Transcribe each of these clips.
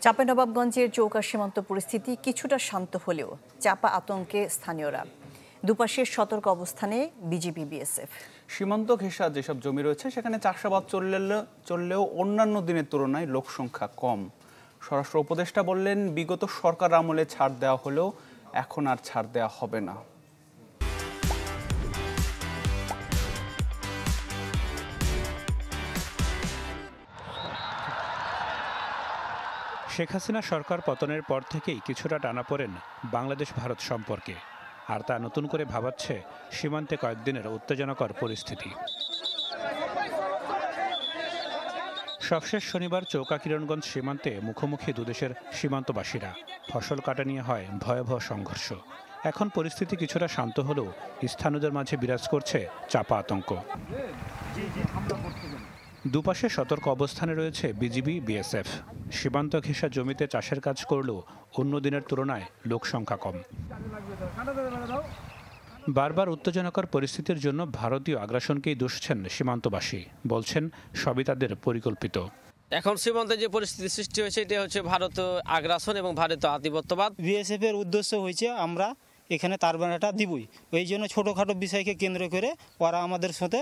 চাঁপাইনবাবগঞ্জের চৌকা সীমান্ত পরিস্থিতি কিছুটা শান্ত হলেও চাপা আতঙ্কে স্থানীয়রা। দুপাশের সতর্ক অবস্থানে বিজিবি বিএসএফ। সীমান্ত ঘেঁষা যেসব জমি রয়েছে সেখানে চাষাবাদ চললেও অন্যান্য দিনের তুলনায় লোক সংখ্যা কম। স্বরাষ্ট্র উপদেষ্টা বললেন, বিগত সরকার আমলে ছাড় দেওয়া হলেও এখন আর ছাড় দেওয়া হবে না। শেখ হাসিনা সরকার পতনের পর থেকেই কিছুটা টানাপোড়েন বাংলাদেশ ভারত সম্পর্কে, আর তা নতুন করে ভাবাচ্ছে সীমান্তে কয়েকদিনের উত্তেজনাকর পরিস্থিতি। সবশেষ শনিবার চৌকা কিরণগঞ্জ সীমান্তে মুখোমুখি দুদেশের সীমান্তবাসীরা। ফসল কাটা নিয়ে হয় ভয়াবহ সংঘর্ষ। এখন পরিস্থিতি কিছুটা শান্ত হলেও স্থানীয়দের মাঝে বিরাজ করছে চাপা আতঙ্ক। দুপাশে সতর্ক অবস্থানে রয়েছে বিজিবি বিএসএফ। সীমান্ত ঘেঁষা জমিতে চাষের কাজ করলেও অন্য দিনের তুলনায় লোক সংখ্যা কম। বারবার উত্তেজনাকর পরিস্থিতির জন্য ভারতীয় আগ্রাসনকেই দুষছেন সীমান্তবাসী। বলছেন, সবই তাদের পরিকল্পিত। এখন সীমান্তে যে পরিস্থিতি সৃষ্টি হয়েছে এটা হচ্ছে ভারত আগ্রাসন এবং ভারতীয় আধিপত্যবাদ। বিএসএফ এর উদ্দেশ্য হয়েছে আমরা এখানে তার বেড়াটা দিবই, এই জন্য ছোটোখাটো বিষয়কে কেন্দ্র করে ওরা আমাদের সাথে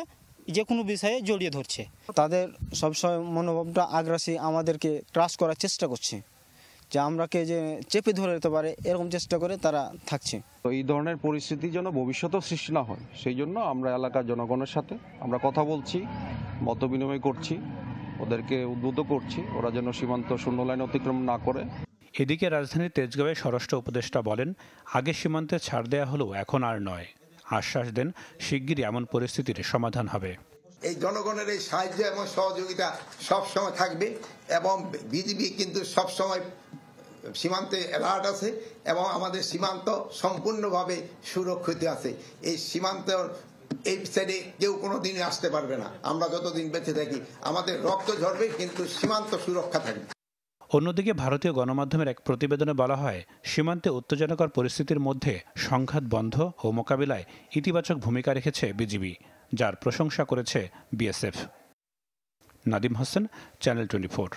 যে কোনো বিষয়ে জড়িয়ে ধরছে। তাদের সবসময় মনোভাবটা আগ্রাসী, আমাদেরকে ট্রাস্ট করার চেষ্টা করছে যে আমরাকে যে চেপে ধরে যেতে পারে, এরকম চেষ্টা করে তারা থাকছে। তো এই ধরনের পরিস্থিতি যেন ভবিষ্যতেও সৃষ্টি না হয়, সেই জন্য আমরা এলাকার জনগণের সাথে আমরা কথা বলছি, মত বিনিময় করছি, ওদেরকে উদ্বুদ্ধ করছি ওরা যেন সীমান্ত শূন্য লাইন অতিক্রম না করে। এদিকে রাজধানীর তেজগাঁওয়ে স্বরাষ্ট্র উপদেষ্টা বলেন, আগে সীমান্তে ছাড় দেয়া হলেও এখন আর নয়। আশ্বাস দেন, শিগগিরই এমন পরিস্থিতির সমাধান হবে। এই জনগণের এই সাহায্য এবং সহযোগিতা সবসময় থাকবে এবং বিজিবি কিন্তু সবসময় সীমান্তে অ্যালার্ট আছে এবং আমাদের সীমান্ত সম্পূর্ণভাবে সুরক্ষিত আছে। এই সীমান্ত এই সাইডে কেউ কোনো দিনই আসতে পারবে না। আমরা যতদিন বেঁচে থাকি আমাদের রক্ত ঝরবে, কিন্তু সীমান্ত সুরক্ষা থাকবে। অন্যদিকে ভারতীয় গণমাধ্যমের এক প্রতিবেদনে বলা হয়, সীমান্তে উত্তেজনাকর পরিস্থিতির মধ্যে সংঘাত বন্ধ ও মোকাবিলায় ইতিবাচক ভূমিকা রেখেছে বিজিবি, যার প্রশংসা করেছে বিএসএফ। নাদিম হোসেন, চ্যানেল 24।